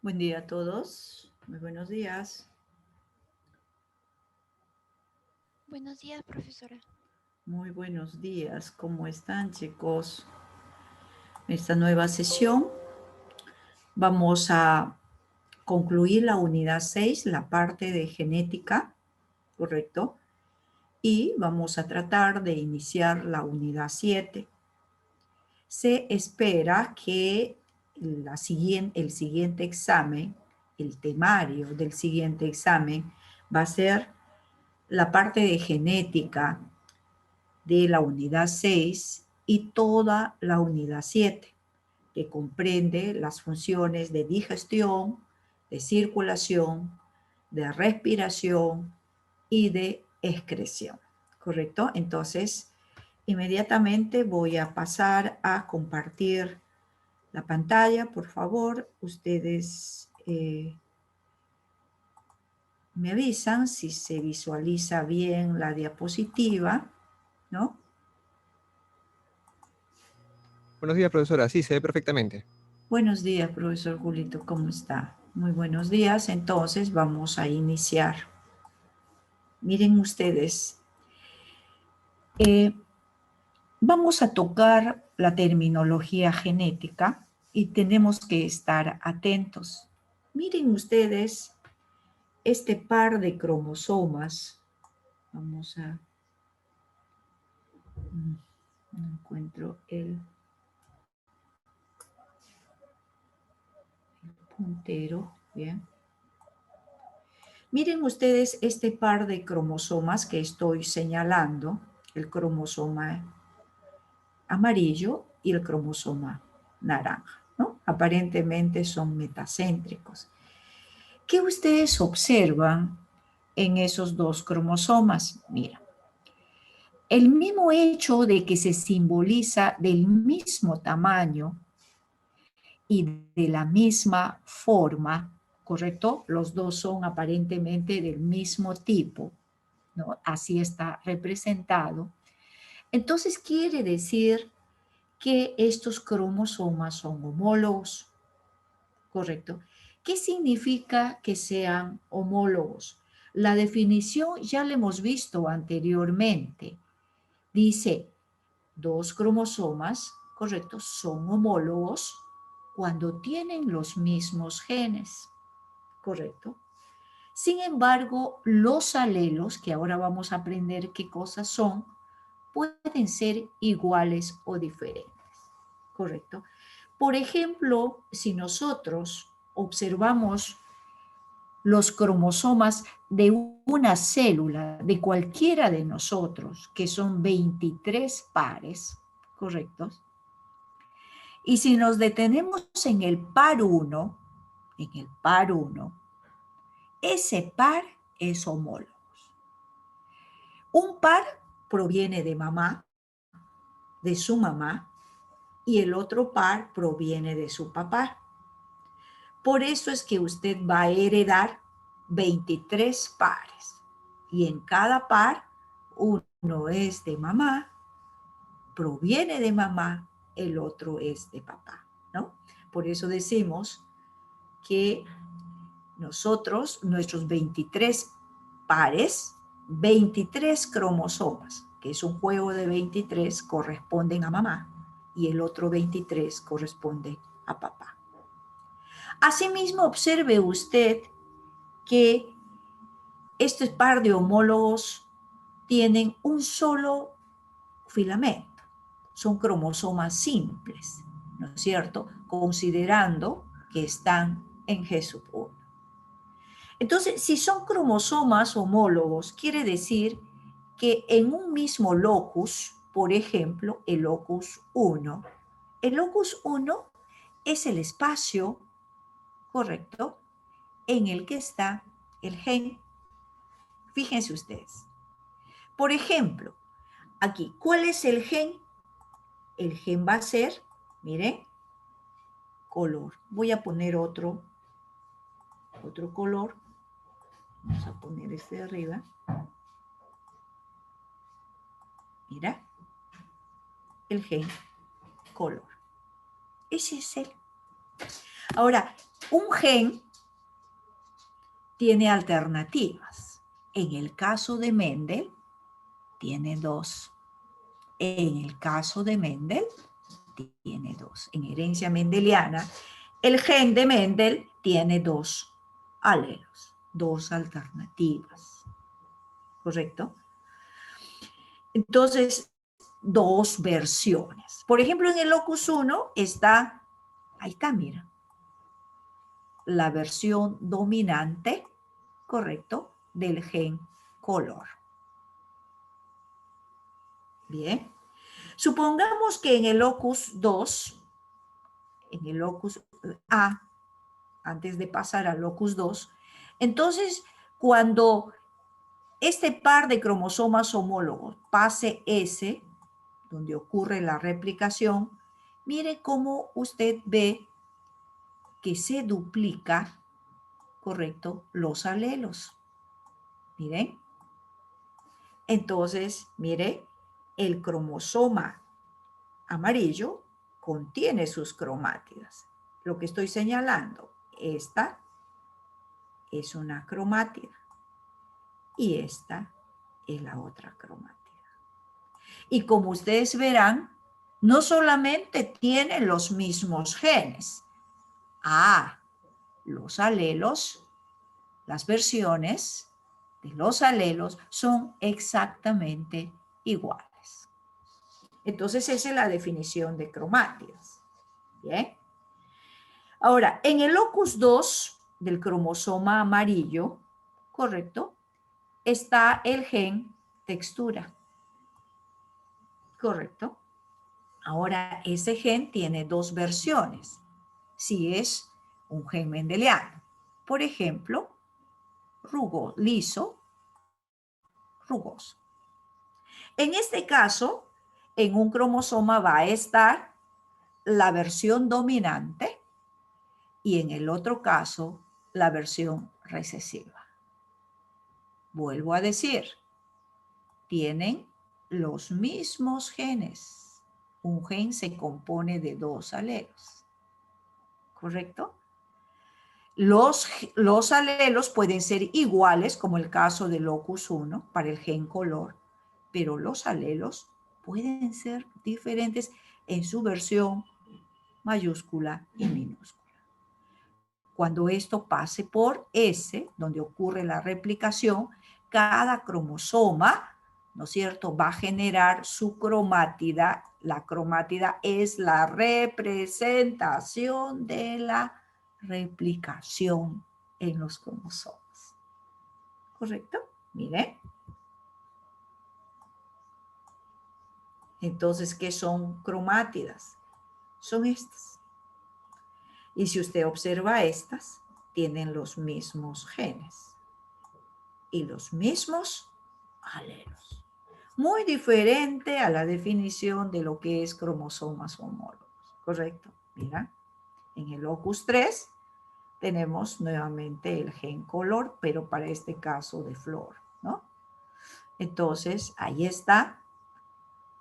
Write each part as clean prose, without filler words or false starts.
Buen día a todos. Muy buenos días. Buenos días, profesora. Muy buenos días. ¿Cómo están, chicos? Esta nueva sesión vamos a concluir la unidad 6, la parte de genética, ¿correcto? Y vamos a tratar de iniciar la unidad 7. Se espera que el siguiente examen, el temario del siguiente examen, va a ser la parte de genética de la unidad 6 y toda la unidad 7, que comprende las funciones de digestión, de circulación, de respiración y de excreción. ¿Correcto? Entonces, inmediatamente voy a pasar a compartir la pantalla. Por favor, ustedes me avisan si se visualiza bien la diapositiva, ¿no? Buenos días, profesora. Sí, se ve perfectamente. Buenos días, profesor Julito, ¿cómo está? Muy buenos días. Entonces vamos a iniciar. Miren ustedes, vamos a tocar la terminología genética y tenemos que estar atentos. Miren ustedes este par de cromosomas. Vamos a... No encuentro el puntero. Bien. Miren ustedes este par de cromosomas que estoy señalando, el cromosoma amarillo y el cromosoma naranja, ¿no? Aparentemente son metacéntricos. ¿Qué ustedes observan en esos dos cromosomas? Mira, el mismo hecho de que se simboliza del mismo tamaño y de la misma forma, ¿correcto? Los dos son aparentemente del mismo tipo, ¿no? Así está representado. Entonces quiere decir que estos cromosomas son homólogos, ¿correcto? ¿Qué significa que sean homólogos? La definición ya la hemos visto anteriormente. Dice, dos cromosomas, ¿correcto? Son homólogos cuando tienen los mismos genes, ¿correcto? Sin embargo, los alelos, que ahora vamos a aprender qué cosas son, pueden ser iguales o diferentes, ¿correcto? Por ejemplo, si nosotros observamos los cromosomas de una célula de cualquiera de nosotros, que son 23 pares, ¿correctos? Y si nos detenemos en el par 1, ese par es homólogo. Un par proviene de mamá, de su mamá, y el otro par proviene de su papá. Por eso es que usted va a heredar 23 pares. Y en cada par, uno es de mamá, proviene de mamá, el otro es de papá, ¿no? Por eso decimos que nosotros, nuestros 23 pares, 23 cromosomas, que es un juego de 23, corresponden a mamá y el otro 23 corresponde a papá. Asimismo, observe usted que este par de homólogos tienen un solo filamento. Son cromosomas simples, ¿no es cierto? Considerando que están en G1. Entonces, si son cromosomas homólogos, quiere decir que en un mismo locus, por ejemplo, el locus 1 es el espacio, correcto, en el que está el gen. Fíjense ustedes. Por ejemplo, aquí, ¿cuál es el gen? El gen va a ser, miren, color. Voy a poner otro color. Vamos a poner este de arriba. Mira, el gen color. Ese es él. Ahora, un gen tiene alternativas. En el caso de Mendel, tiene 2. En el caso de Mendel, tiene 2. En herencia mendeliana, el gen de Mendel tiene 2 alelos, 2 alternativas. ¿Correcto? Entonces, 2 versiones. Por ejemplo, en el locus 1 está, ahí está, mira, la versión dominante, correcto, del gen color. Bien. Supongamos que en el locus 2, en el locus A, antes de pasar al locus 2, entonces cuando este par de cromosomas homólogos pase S, donde ocurre la replicación, mire cómo usted ve que se duplica, correcto, los alelos. Miren. Entonces, mire, el cromosoma amarillo contiene sus cromátidas. Lo que estoy señalando, esta es una cromátida y esta es la otra cromátida. Y como ustedes verán, no solamente tienen los mismos genes. Los alelos, las versiones de los alelos son exactamente iguales. Entonces esa es la definición de cromátidas. Bien. Ahora, en el locus 2 del cromosoma amarillo, correcto, está el gen textura. Correcto. Ahora, ese gen tiene 2 versiones, si es un gen mendeliano. Por ejemplo, liso, rugoso. En este caso, en un cromosoma va a estar la versión dominante y en el otro caso, la versión recesiva. Vuelvo a decir, tienen los mismos genes. Un gen se compone de 2 alelos. ¿Correcto? Los alelos pueden ser iguales, como el caso del locus 1 para el gen color, pero los alelos pueden ser diferentes en su versión mayúscula y minúscula. Cuando esto pase por S, donde ocurre la replicación, cada cromosoma, ¿no es cierto?, va a generar su cromátida. La cromátida es la representación de la replicación en los cromosomas. ¿Correcto? Mire. Entonces, ¿qué son cromátidas? Son estas. Y si usted observa estas, tienen los mismos genes y los mismos alelos. Muy diferente a la definición de lo que es cromosomas homólogos. ¿Correcto? Mira, en el locus 3 tenemos nuevamente el gen color, pero para este caso de flor, ¿no? Entonces, ahí está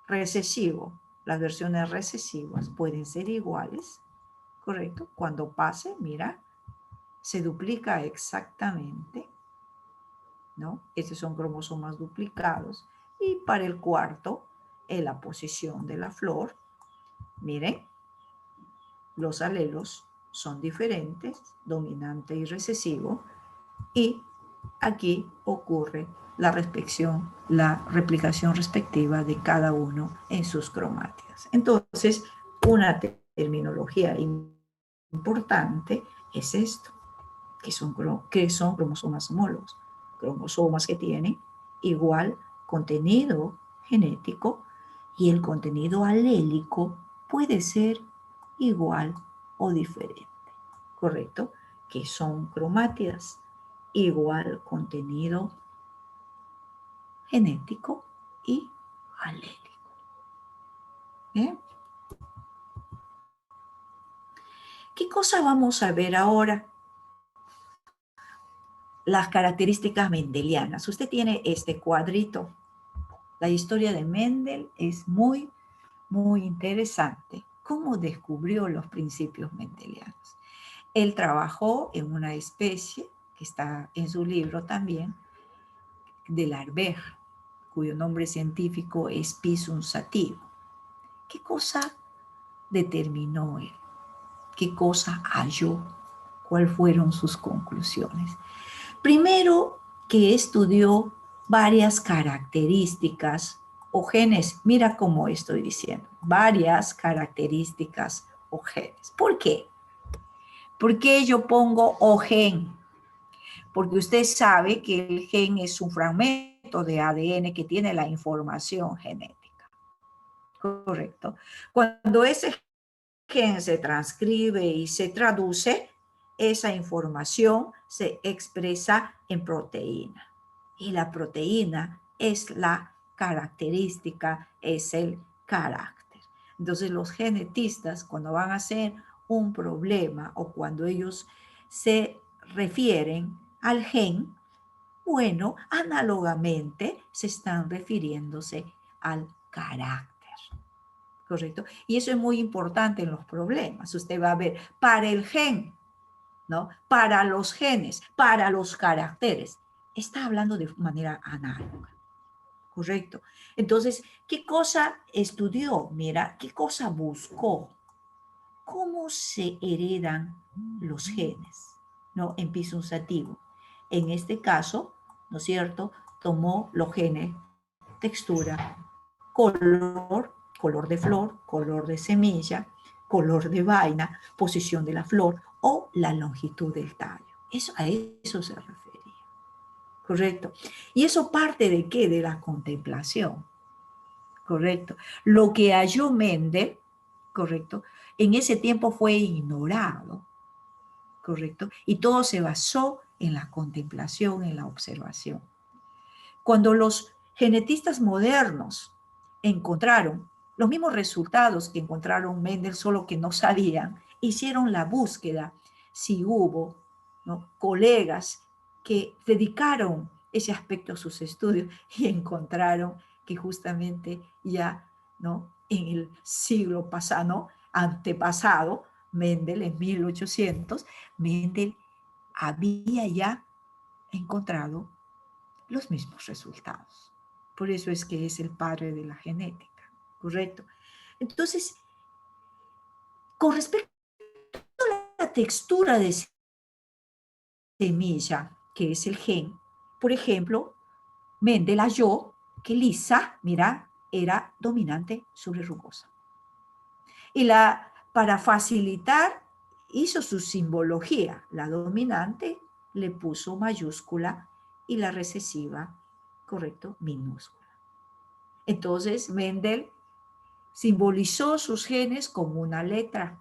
recesivo. Las versiones recesivas pueden ser iguales, ¿correcto? Cuando pase, mira, se duplica exactamente, ¿no? Estos son cromosomas duplicados. Y para el cuarto, en la posición de la flor, miren, los alelos son diferentes, dominante y recesivo, y aquí ocurre la replicación respectiva de cada uno en sus cromátidas. Entonces, una terminología importante es esto, que son cromosomas homólogos, cromosomas que tienen igual contenido genético y el contenido alélico puede ser igual o diferente, ¿correcto? Que son cromátidas, igual contenido genético y alélico. ¿Bien? ¿Qué cosa vamos a ver ahora? Las características mendelianas. Usted tiene este cuadrito. La historia de Mendel es muy, muy interesante. ¿Cómo descubrió los principios mendelianos? Él trabajó en una especie, que está en su libro también, de la arveja, cuyo nombre científico es Pisum sativa. ¿Qué cosa determinó él? ¿Qué cosa halló? ¿Cuáles fueron sus conclusiones? Primero, que estudió varias características o genes. Mira cómo estoy diciendo, varias características o genes. ¿Por qué? ¿Por qué yo pongo o gen? Porque usted sabe que el gen es un fragmento de ADN que tiene la información genética. ¿Correcto? Cuando ese gen se transcribe y se traduce, esa información se expresa en proteína. Y la proteína es la característica, es el carácter. Entonces los genetistas, cuando van a hacer un problema o cuando ellos se refieren al gen, bueno, análogamente se están refiriéndose al carácter. ¿Correcto? Y eso es muy importante en los problemas. Usted va a ver, para el gen, ¿no? Para los genes, para los caracteres. Está hablando de manera análoga. ¿Correcto? Entonces, ¿qué cosa estudió? Mira, ¿qué cosa buscó? ¿Cómo se heredan los genes, ¿no? En piso usativo. En este caso, ¿no es cierto? Tomó los genes, textura, color de flor, color de semilla, color de vaina, posición de la flor o la longitud del tallo. A eso se refería. ¿Correcto? Y eso parte de qué? De la contemplación. ¿Correcto? Lo que halló Mendel, ¿correcto? En ese tiempo fue ignorado. ¿Correcto? Y todo se basó en la contemplación, en la observación. Cuando los genetistas modernos encontraron los mismos resultados que encontraron Mendel, solo que no sabían, hicieron la búsqueda si hubo, ¿no?, colegas que dedicaron ese aspecto a sus estudios y encontraron que justamente ya, ¿no?, en el siglo pasado, ¿no?, antepasado, Mendel en 1800, Mendel había ya encontrado los mismos resultados. Por eso es que es el padre de la genética, ¿correcto? Entonces, con respecto a la textura de semilla, que es el gen, por ejemplo, Mendel halló que lisa, mira, era dominante sobre rugosa. Y para facilitar, hizo su simbología. La dominante le puso mayúscula y la recesiva, correcto, minúscula. Entonces, Mendel simbolizó sus genes como una letra,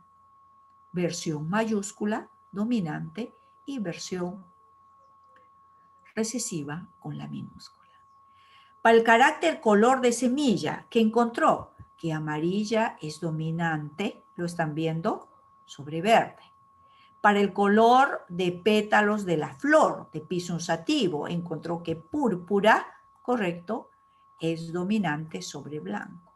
versión mayúscula, dominante, y versión recesiva con la minúscula. Para el carácter color de semilla, ¿qué encontró? Que amarilla es dominante, lo están viendo, sobre verde. Para el color de pétalos de la flor de Pisum sativa, encontró que púrpura, correcto, es dominante sobre blanco.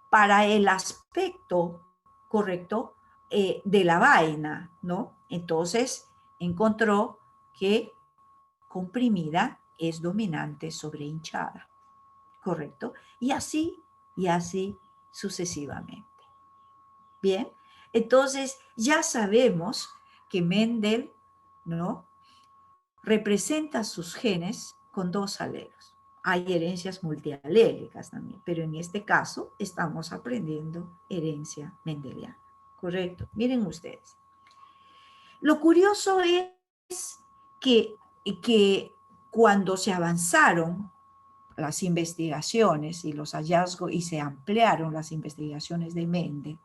Para el aspecto, correcto, de la vaina, ¿no? Entonces encontró que comprimida es dominante sobre hinchada, ¿correcto? Y así sucesivamente. Bien, entonces ya sabemos que Mendel, ¿no?, representa sus genes con dos alelos. Hay herencias multialélicas también, pero en este caso estamos aprendiendo herencia mendeliana, ¿correcto? Miren ustedes. Lo curioso es que cuando se avanzaron las investigaciones y los hallazgos y se ampliaron las investigaciones de Mendel,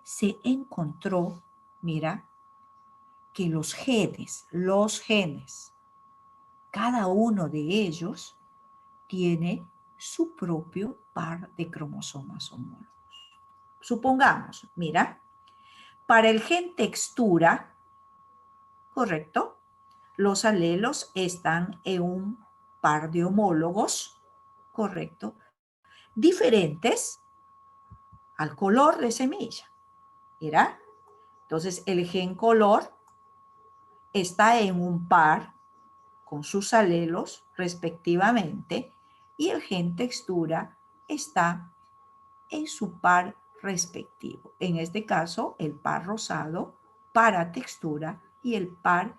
se encontró, mira, que los genes, cada uno de ellos tiene su propio par de cromosomas homólogos. Supongamos, mira, para el gen textura, correcto, los alelos están en un par de homólogos, correcto, diferentes al color de semilla. ¿Mira? Entonces, el gen color está en un par con sus alelos respectivamente y el gen textura está en su par respectivo. En este caso, el par rosado para textura y el par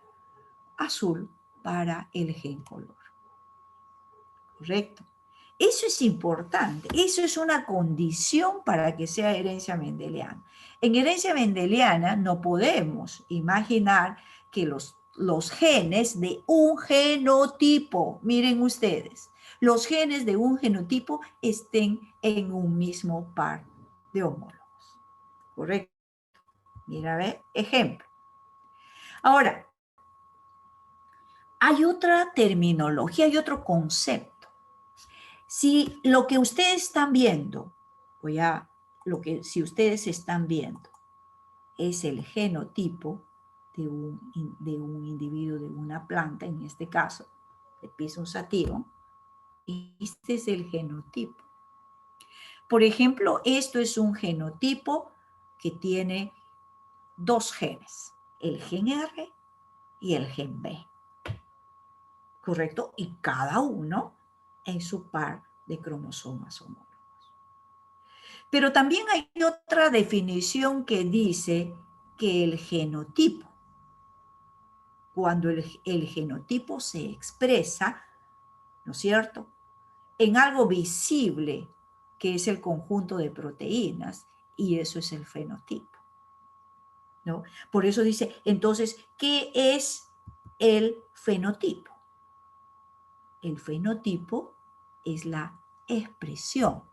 azul para el gen color. ¿Correcto? Eso es importante, eso es una condición para que sea herencia mendeliana. En herencia mendeliana no podemos imaginar que los genes de un genotipo, miren ustedes, los genes de un genotipo estén en un mismo par de homólogos. ¿Correcto? Mira, ve, ejemplo. Ahora, hay otra terminología, hay otro concepto. Si lo que ustedes están viendo, si ustedes están viendo es el genotipo de un individuo, de una planta, en este caso, de Pisum sativum, este es el genotipo. Por ejemplo, esto es un genotipo que tiene dos genes, el gen R y el gen B. ¿Correcto? Y cada uno en su par de cromosomas homólogos. Pero también hay otra definición que dice que el genotipo, cuando el genotipo se expresa, ¿no es cierto?, en algo visible, que es el conjunto de proteínas, y eso es el fenotipo, ¿no? Por eso dice, entonces, ¿qué es el fenotipo? El fenotipo es la expresión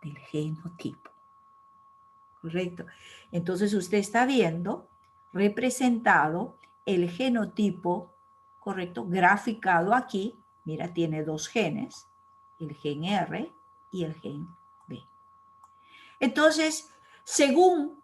del genotipo. ¿Correcto? Entonces usted está viendo representado el genotipo, ¿correcto? Graficado aquí. Mira, tiene dos genes, el gen R y el gen B. Entonces, según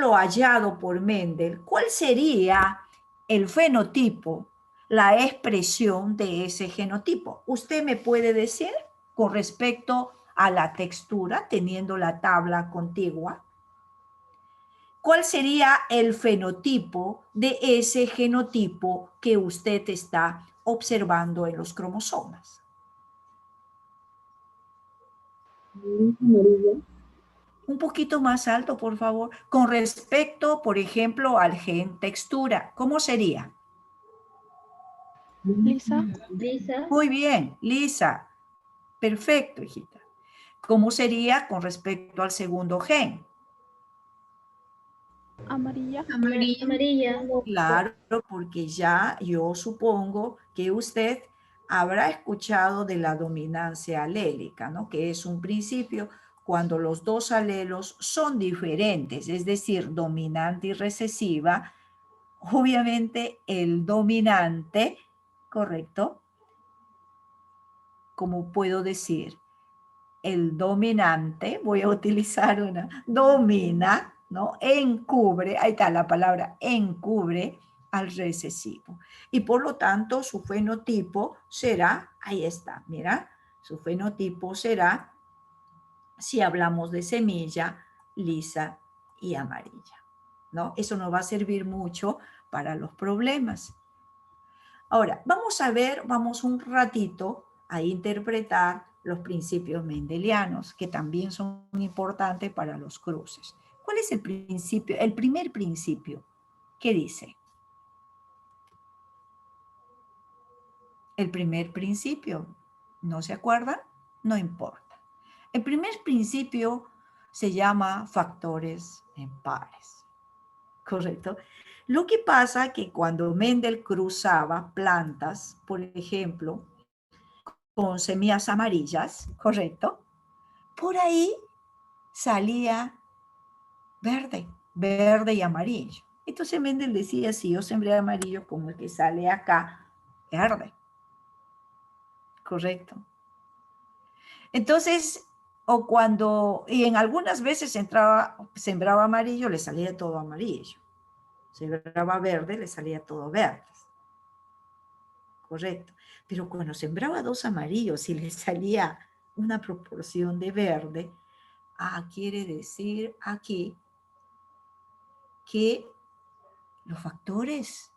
lo hallado por Mendel, ¿cuál sería el fenotipo, la expresión de ese genotipo? ¿Usted me puede decir con respecto a la textura, teniendo la tabla contigua? ¿Cuál sería el fenotipo de ese genotipo que usted está observando en los cromosomas? Amarilla. Un poquito más alto, por favor. Con respecto, por ejemplo, al gen textura, ¿cómo sería? Lisa. Lisa. Muy bien, Lisa. Perfecto, hijita. ¿Cómo sería con respecto al segundo gen? Amarilla. Amarilla. Claro, porque ya yo supongo que usted habrá escuchado de la dominancia alélica, ¿no? Que es un principio cuando los dos alelos son diferentes, es decir, dominante y recesiva. Obviamente el dominante, ¿correcto? Como puedo decir, el dominante, voy a utilizar una, domina, ¿no? Encubre, ahí está la palabra, encubre al recesivo. Y por lo tanto, su fenotipo será, ahí está, mira, su fenotipo será, si hablamos de semilla, lisa y amarilla, ¿no? Eso nos va a servir mucho para los problemas. Ahora, vamos un ratito a interpretar los principios mendelianos, que también son importantes para los cruces. ¿Cuál es el principio? El primer principio, ¿qué dice? El primer principio, ¿no se acuerdan? No importa. El primer principio se llama factores en pares, ¿correcto? Lo que pasa es que cuando Mendel cruzaba plantas, por ejemplo, con semillas amarillas, ¿correcto? Por ahí salía verde y amarillo. Entonces Mendel decía, si yo sembré amarillo como el que sale acá, verde. Correcto. Entonces, y en algunas veces sembraba amarillo, le salía todo amarillo. Sembraba verde, le salía todo verde. Correcto. Pero cuando sembraba dos amarillos y le salía una proporción de verde, quiere decir aquí que los factores,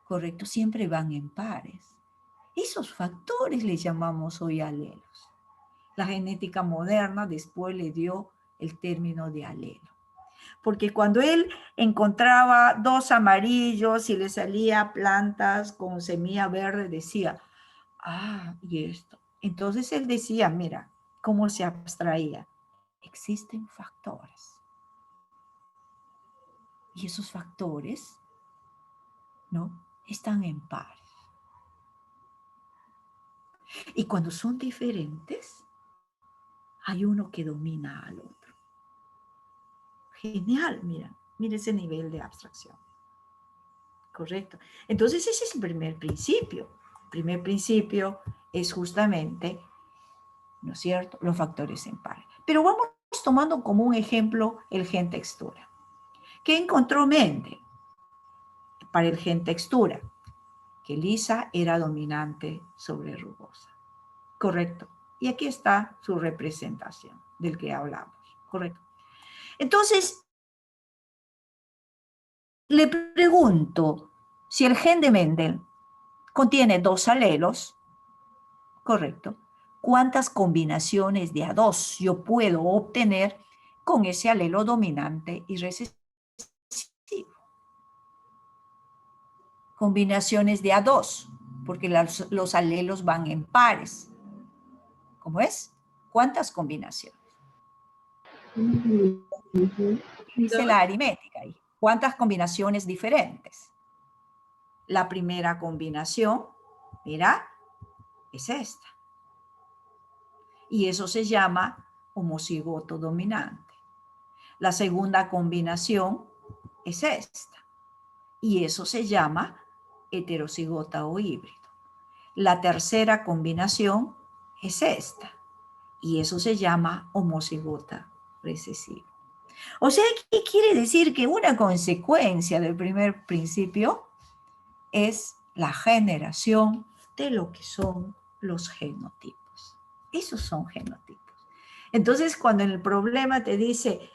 correcto, siempre van en pares. Esos factores les llamamos hoy alelos. La genética moderna después le dio el término de alelo. Porque cuando él encontraba dos amarillos y le salía plantas con semilla verde, decía, ah, y esto. Entonces él decía, mira, cómo se abstraía. Existen factores. Y esos factores, ¿no?, están en pares. Y cuando son diferentes, hay uno que domina al otro. Genial, mira ese nivel de abstracción. Correcto. Entonces ese es el primer principio. El primer principio es justamente, ¿no es cierto?, los factores en pares. Pero vamos tomando como un ejemplo el gen textura. ¿Qué encontró Mendel para el gen textura? Que lisa era dominante sobre rugosa. Correcto. Y aquí está su representación del que hablamos. Correcto. Entonces, le pregunto, si el gen de Mendel contiene dos alelos, correcto, ¿cuántas combinaciones de A2 yo puedo obtener con ese alelo dominante y recesivo? Combinaciones de A2, porque los alelos van en pares. ¿Cómo es? ¿Cuántas combinaciones? Dice la aritmética ahí. ¿Cuántas combinaciones diferentes? La primera combinación, mira, es esta. Y eso se llama homocigoto dominante. La segunda combinación es esta. Y eso se llama heterocigota o híbrido. La tercera combinación es esta. Y eso se llama homocigota recesiva. O sea, ¿qué quiere decir? Que una consecuencia del primer principio es la generación de lo que son los genotipos. Esos son genotipos. Entonces, cuando en el problema te dice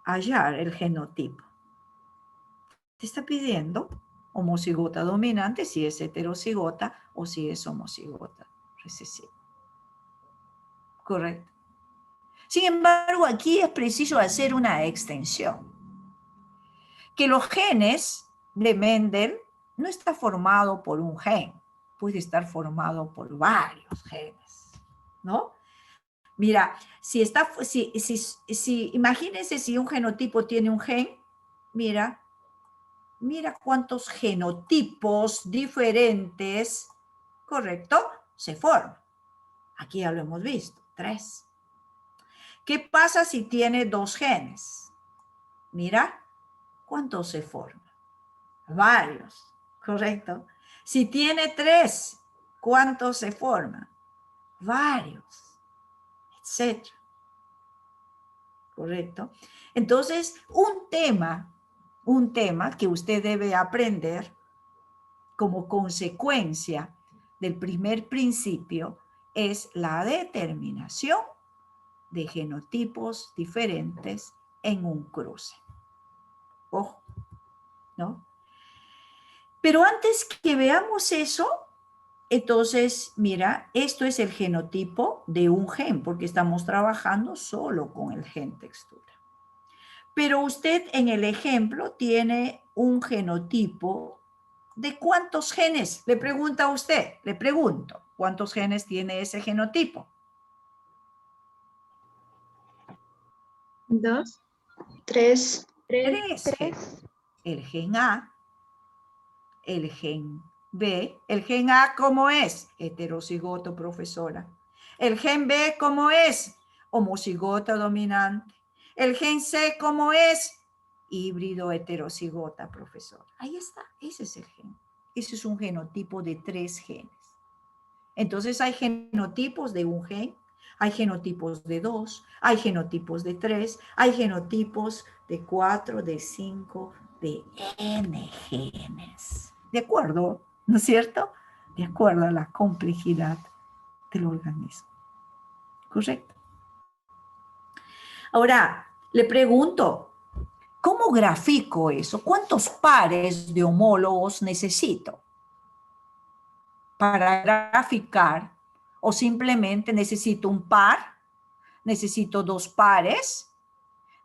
hallar el genotipo, te está pidiendo homocigota dominante, si es heterocigota o si es homocigota recesiva. Correcto. Sin embargo, aquí es preciso hacer una extensión. Que los genes de Mendel no está formado por un gen, puede estar formado por varios genes, ¿no? Mira, imagínense si un genotipo tiene un gen, mira cuántos genotipos diferentes, ¿correcto?, se forman. Aquí ya lo hemos visto, 3. ¿Qué pasa si tiene 2 genes? Mira, ¿cuántos se forman? Varios, ¿correcto? Si tiene 3, ¿cuántos se forman? Varios, etc. ¿Correcto? Entonces, un tema que usted debe aprender como consecuencia del primer principio es la determinación de genotipos diferentes en un cruce. Ojo, ¿no? Pero antes que veamos eso, entonces, mira, esto es el genotipo de un gen, porque estamos trabajando solo con el gen textura. Pero usted en el ejemplo tiene un genotipo de ¿cuántos genes? Le pregunta a usted, le pregunto, ¿cuántos genes tiene ese genotipo? 2, 3. 3 genes. El gen A, el gen B. ¿El gen A cómo es? Heterocigoto, profesora. El gen B cómo es? Homocigota dominante. El gen C cómo es? Híbrido heterocigota, profesora. Ahí está, ese es el gen. Ese es un genotipo de 3 genes. Entonces hay genotipos de un gen, hay genotipos de 2, hay genotipos de 3, hay genotipos de 4, de 5, de N genes. ¿De acuerdo? ¿No es cierto? De acuerdo a la complejidad del organismo. ¿Correcto? Ahora, le pregunto, ¿cómo grafico eso? ¿Cuántos pares de homólogos necesito para graficar? ¿O simplemente necesito un par? ¿Necesito dos pares?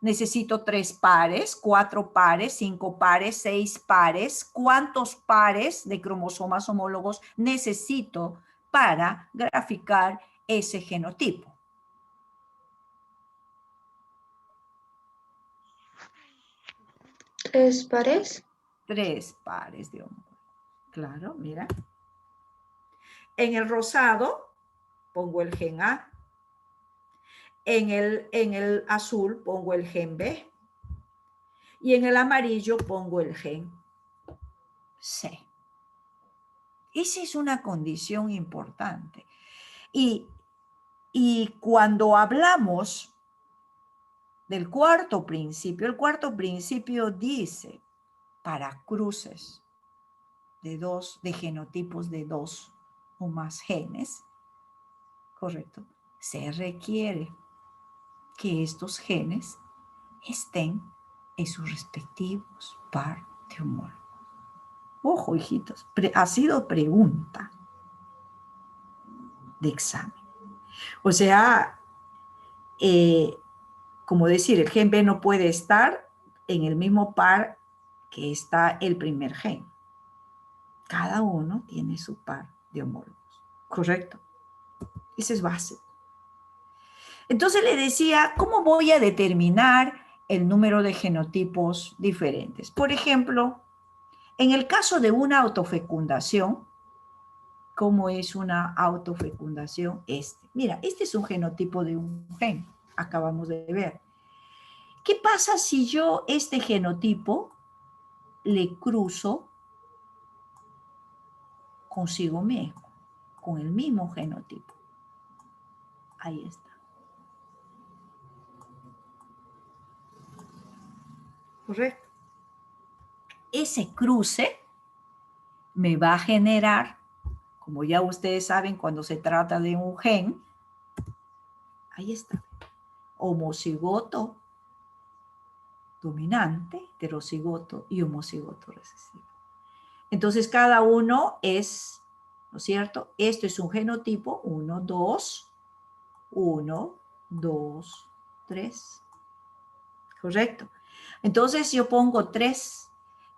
¿Necesito 3 pares, 4 pares, 5 pares, 6 pares? ¿Cuántos pares de cromosomas homólogos necesito para graficar ese genotipo? ¿Tres pares? 3 pares de homólogos. Claro, mira. En el rosado pongo el gen A. En el azul pongo el gen B. Y en el amarillo pongo el gen C. Esa es una condición importante. Y cuando hablamos del cuarto principio, el cuarto principio dice, para cruces de genotipos de 2 o más genes, correcto, se requiere que estos genes estén en sus respectivos par de homólogos. Ojo, hijitos, ha sido pregunta de examen. O sea, como decir, el gen B no puede estar en el mismo par que está el primer gen. Cada uno tiene su par de homólogos, ¿correcto? Ese es básico. Entonces le decía, ¿cómo voy a determinar el número de genotipos diferentes? Por ejemplo, en el caso de una autofecundación, ¿cómo es una autofecundación? Mira, este es un genotipo de un gen, acabamos de ver. ¿Qué pasa si yo este genotipo le cruzo consigo mismo, con el mismo genotipo? Ahí está. ¿Correcto? Ese cruce me va a generar, como ya ustedes saben, cuando se trata de un gen, ahí está, homocigoto dominante, heterocigoto y homocigoto recesivo. Entonces cada uno es, ¿no es cierto? Esto es un genotipo, 1, 2, 1, 2, 3. ¿Correcto? Entonces yo pongo 3,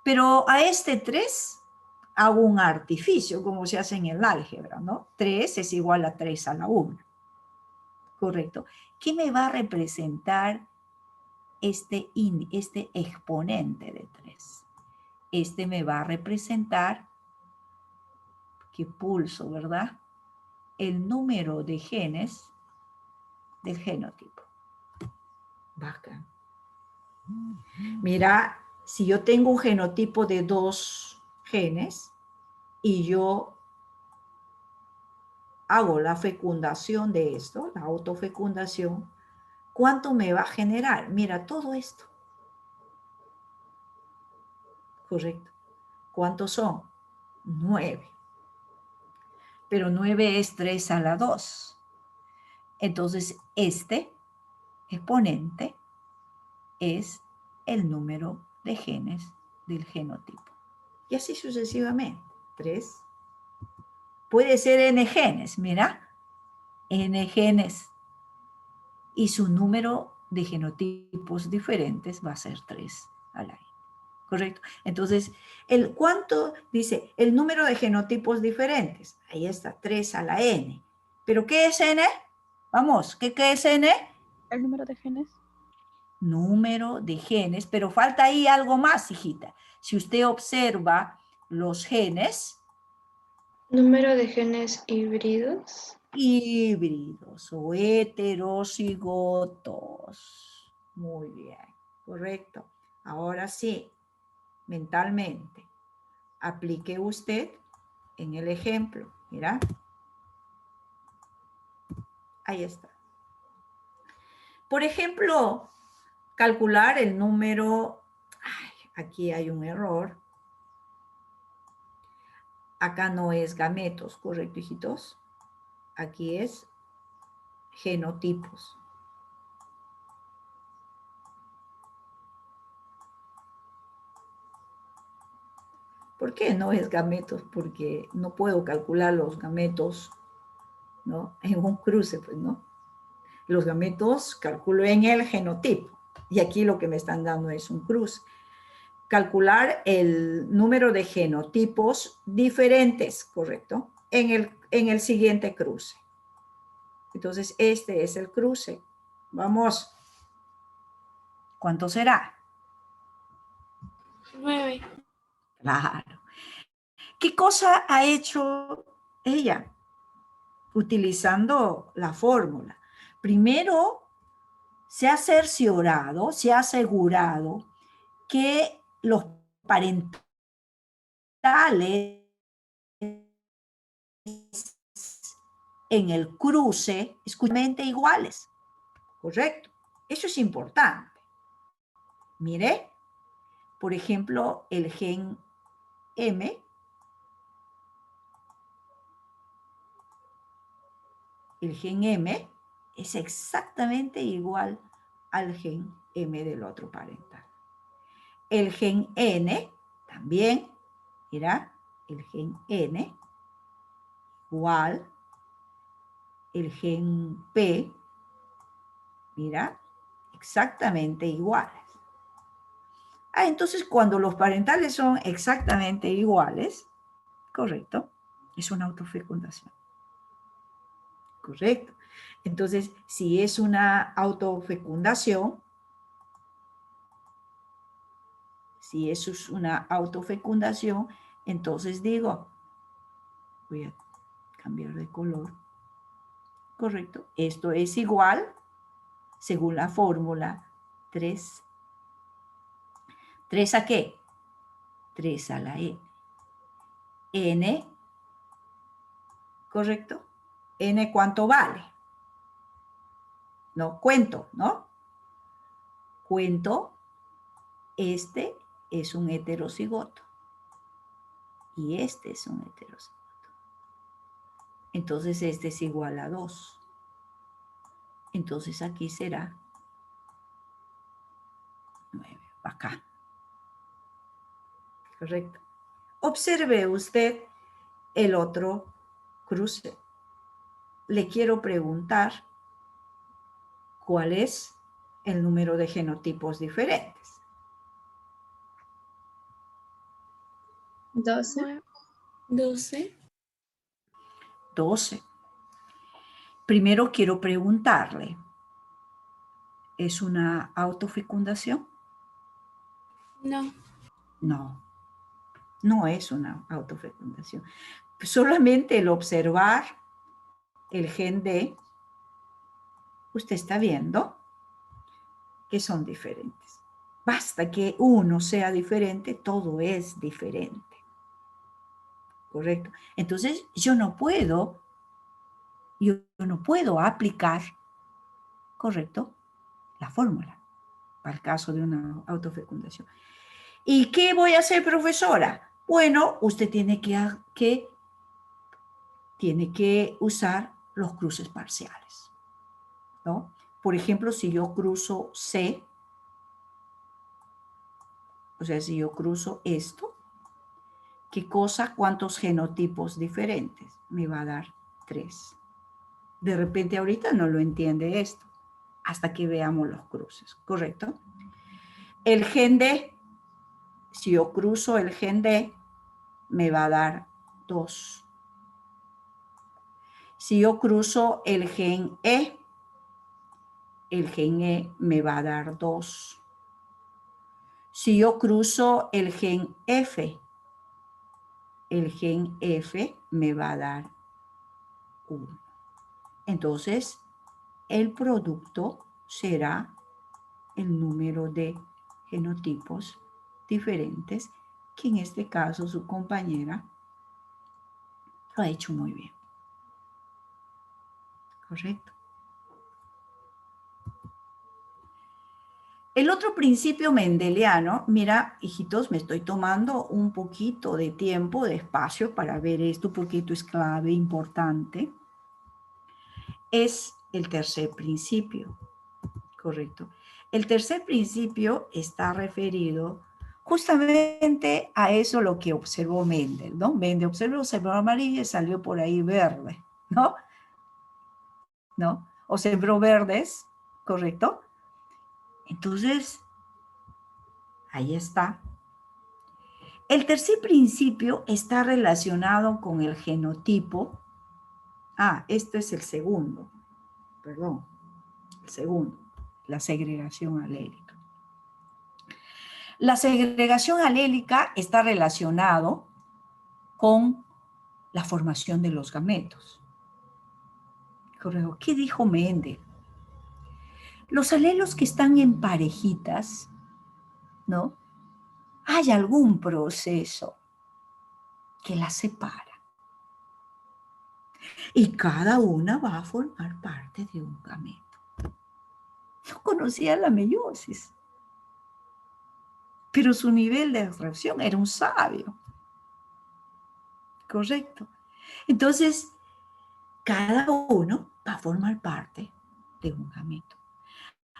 pero a este 3 hago un artificio, como se hace en el álgebra, ¿no? 3 es igual a 3 a la 1. ¿Correcto? ¿Qué me va a representar este exponente de 3? Este me va a representar, que pulso, ¿verdad? El número de genes del genotipo. Bacán. Mira, si yo tengo un genotipo de 2 genes y yo hago la fecundación de esto, la autofecundación, ¿cuánto me va a generar? Mira, todo esto. Correcto. ¿Cuántos son? 9. Pero 9 es 3 a la 2. Entonces, este exponente es el número de genes del genotipo. Y así sucesivamente. 3. Puede ser n genes, mira. N genes. Y su número de genotipos diferentes va a ser 3 a la n. ¿Correcto? Entonces, ¿cuánto? Dice, el número de genotipos diferentes. Ahí está, 3 a la n. ¿Pero qué es n? Vamos, ¿qué es n? ¿El número de genes? Número de genes, pero falta ahí algo más, hijita. Si usted observa los genes, ¿Número de genes híbridos? híbridos o heterocigotos. Muy bien, correcto. Ahora sí, mentalmente, aplique usted en el ejemplo. Mira, ahí está. Por ejemplo, calcular el número, aquí hay un error. Acá no es gametos, ¿correcto, hijitos? Aquí es genotipos. ¿Por qué no es gametos? Porque no puedo calcular los gametos, ¿no? En un cruce, pues, ¿no? Los gametos calculo en el genotipo. Y aquí lo que me están dando es un cruce. Calcular el número de genotipos diferentes, ¿correcto? En el siguiente cruce. Entonces, este es el cruce. Vamos. ¿Cuánto será? 9. Claro. ¿Qué cosa ha hecho ella? Utilizando la fórmula. Primero, se ha cerciorado, se ha asegurado que los parentales en el cruce escúchame iguales. Correcto. Eso es importante. Mire, por ejemplo, el gen M es exactamente igual al gen M del otro parental. El gen N también, mira, el gen N igual el gen P, mira, exactamente iguales. Entonces cuando los parentales son exactamente iguales, correcto, es una autofecundación. Correcto. Entonces, si es una autofecundación, entonces digo, voy a cambiar de color. Correcto. Esto es igual, según la fórmula, 3. ¿3 a qué? 3 a la N. N, ¿correcto? N, ¿cuánto vale? No, cuento, ¿no? Cuento, este es un heterocigoto. Y este es un heterocigoto. Entonces este es igual a 2. Entonces aquí será 9, acá. Correcto. Observe usted el otro cruce. Le quiero preguntar cuál es el número de genotipos diferentes. 12. 12. Primero quiero preguntarle, ¿es una autofecundación? No. No, no es una autofecundación. Solamente el observar el gen D, usted está viendo que son diferentes. Basta que uno sea diferente, todo es diferente. ¿Correcto? Entonces, yo no puedo aplicar, ¿correcto?, la fórmula para el caso de una autofecundación. ¿Y qué voy a hacer, profesora? Bueno, usted tiene que usar los cruces parciales, ¿no? Por ejemplo, si yo cruzo C, o sea, si yo cruzo esto, ¿qué cosa? ¿Cuántos genotipos diferentes? Me va a dar 3. De repente ahorita no lo entiende esto, hasta que veamos los cruces, ¿correcto? El gen D, si yo cruzo el gen D, me va a dar 2. Si yo cruzo el gen E me va a dar 2. Si yo cruzo el gen F me va a dar 1. Entonces, el producto será el número de genotipos diferentes, que en este caso su compañera lo ha hecho muy bien. ¿Correcto? El otro principio mendeliano, mira, hijitos, me estoy tomando un poquito de tiempo, de espacio para ver esto, porque esto es clave, importante. Es el tercer principio, ¿correcto? El tercer principio está referido justamente a eso lo que observó Mendel, ¿no? Mendel observó amarillo y salió por ahí verde, ¿no? ¿No? Observó verdes, ¿correcto? Entonces, ahí está. El tercer principio está relacionado con el genotipo. Ah, esto es el segundo, perdón, el segundo, la segregación alélica. La segregación alélica está relacionado con la formación de los gametos. Correcto. ¿Qué dijo Mendel? Los alelos que están en parejitas, ¿no? Hay algún proceso que las separa. Y cada una va a formar parte de un gameto. No conocía la meiosis, pero su nivel de abstracción era un sabio. Correcto. Entonces, cada uno va a formar parte de un gameto.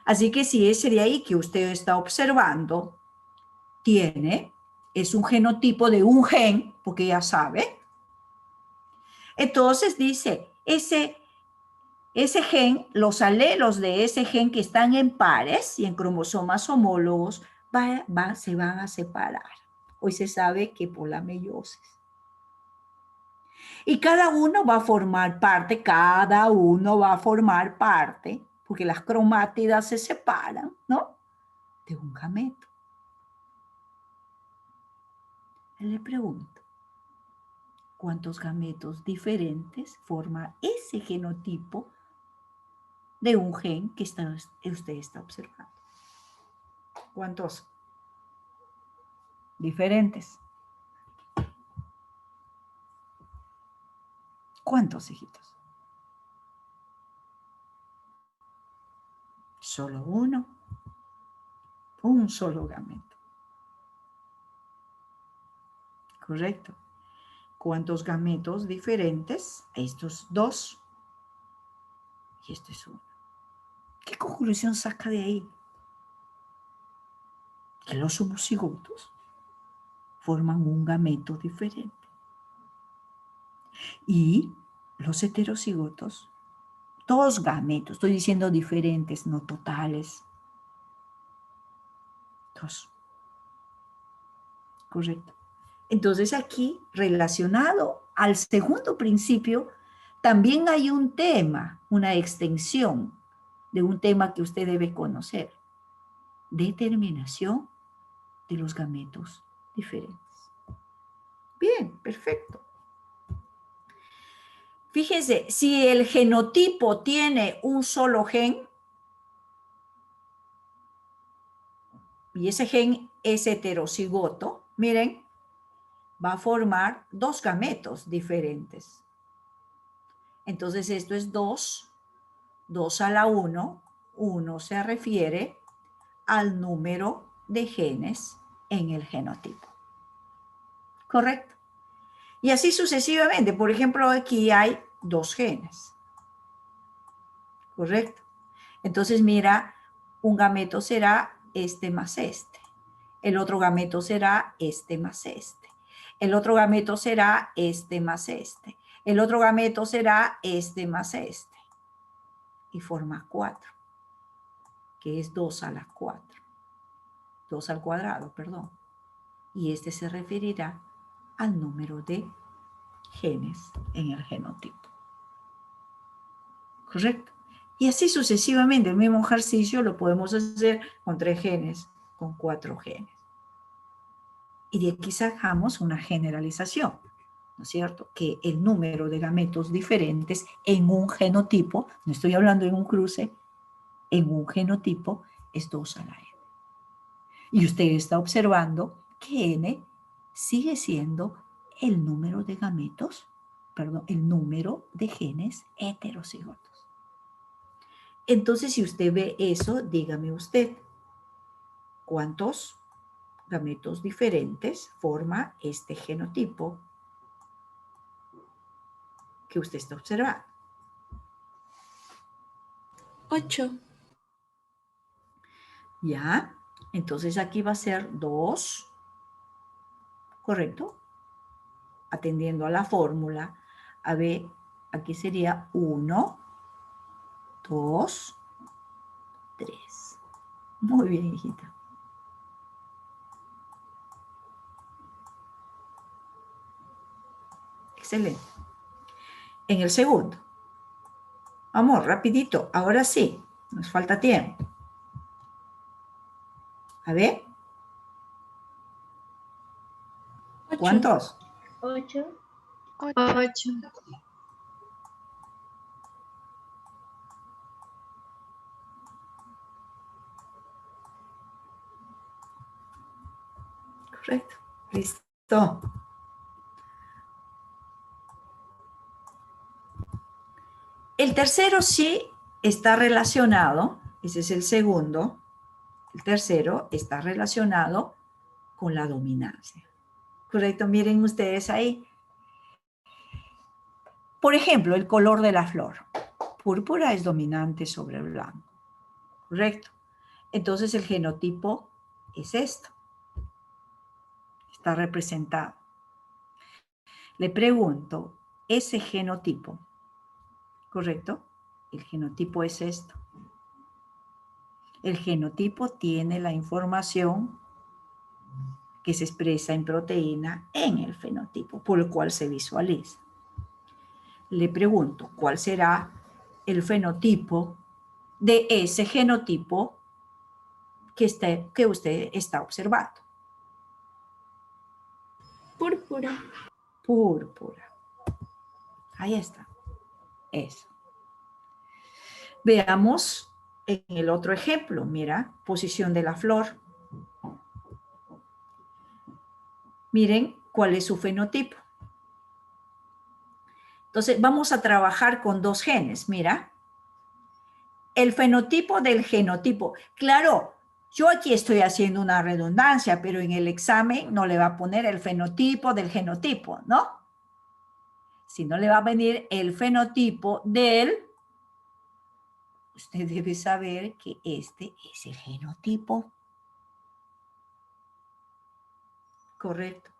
Así que si ese de ahí que usted está observando es un genotipo de un gen, porque ya sabe, entonces dice, ese gen, los alelos de ese gen que están en pares y en cromosomas homólogos, se van a separar. Hoy se sabe que por la meiosis. Y cada uno va a formar parte, porque las cromátidas se separan, ¿no? De un gameto. Le pregunto, ¿cuántos gametos diferentes forma ese genotipo de un gen que usted está observando? ¿Cuántos? Diferentes. ¿Cuántos, hijitos? Solo uno. Un solo gameto. Correcto. ¿Cuántos gametos diferentes? Estos dos. Y este es uno. ¿Qué conclusión saca de ahí? Que los homocigotos forman un gameto diferente. Y los heterocigotos, dos gametos, estoy diciendo diferentes, no totales. Dos. Correcto. Entonces aquí, relacionado al segundo principio, también hay un tema, una extensión de un tema que usted debe conocer. Determinación de los gametos diferentes. Bien, perfecto. Fíjense, si el genotipo tiene un solo gen, y ese gen es heterocigoto, miren, va a formar dos gametos diferentes. Entonces esto es 2 a la 1. 1 se refiere al número de genes en el genotipo. ¿Correcto? Y así sucesivamente. Por ejemplo, aquí hay 2 genes. ¿Correcto? Entonces, mira, un gameto será este más este. El otro gameto será este más este. El otro gameto será este más este. El otro gameto será este más este. Y forma 4, que es 2 a la 4. 2 al cuadrado, perdón. Y este se referirá al número de genes en el genotipo. ¿Correcto? Y así sucesivamente, el mismo ejercicio lo podemos hacer con 3 genes, con 4 genes. Y de aquí sacamos una generalización, ¿no es cierto? Que el número de gametos diferentes en un genotipo, no estoy hablando de un cruce, en un genotipo es 2 a la n. Y usted está observando que n sigue siendo el número de gametos, perdón, el número de genes heterocigotos. Entonces, si usted ve eso, dígame usted, ¿cuántos gametos diferentes forma este genotipo que usted está observando? 8. ¿Ya? Entonces aquí va a ser 2 ¿correcto? Atendiendo a la fórmula. A ver, aquí sería 1, 2, 3. Muy bien, hijita. Excelente. En el segundo. Vamos, rapidito. Ahora sí. Nos falta tiempo. A ver. 8. ¿Cuántos? 8. 8. Correcto. Listo. El tercero sí está relacionado, ese es el segundo. El tercero está relacionado con la dominancia. Correcto, miren ustedes ahí. Por ejemplo, el color de la flor. Púrpura es dominante sobre el blanco. Correcto. Entonces el genotipo es esto. Está representado. Le pregunto, ese genotipo, ¿correcto? El genotipo es esto. El genotipo tiene la información que se expresa en proteína en el fenotipo, por el cual se visualiza. Le pregunto, ¿cuál será el fenotipo de ese genotipo que usted está observando? Púrpura. Púrpura. Ahí está. Eso. Veamos en el otro ejemplo. Mira, posición de la flor. Miren cuál es su fenotipo. Entonces, vamos a trabajar con dos genes. Mira, el fenotipo del genotipo. Claro, yo aquí estoy haciendo una redundancia, pero en el examen no le va a poner el fenotipo del genotipo, ¿no? Sino le va a venir el fenotipo del... Usted debe saber que este es el genotipo. Correcto.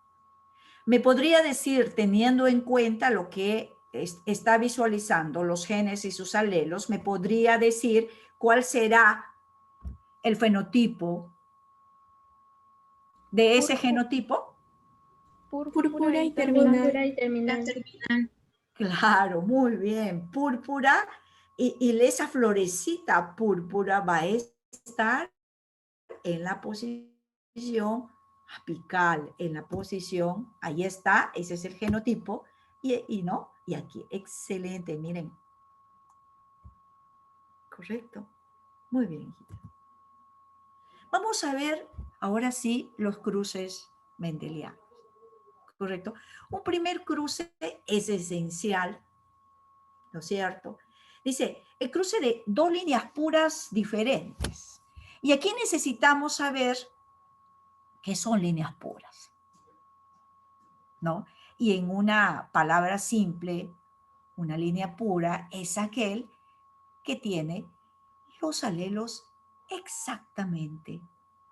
Me podría decir, teniendo en cuenta lo que está visualizando, los genes y sus alelos, me podría decir cuál será el fenotipo de ese genotipo. Púrpura y terminal. Púrpura y terminal. Claro, muy bien. Púrpura y esa florecita púrpura va a estar en la posición apical, en la posición, ahí está, ese es el genotipo, y aquí, excelente, miren. Correcto. Muy bien, hijita. Vamos a ver ahora sí los cruces mendelianos. Correcto. Un primer cruce es esencial, ¿no es cierto? Dice, el cruce de dos líneas puras diferentes. Y aquí necesitamos saber qué son líneas puras, ¿no? Y en una palabra simple, una línea pura es aquel que tiene los alelos exactamente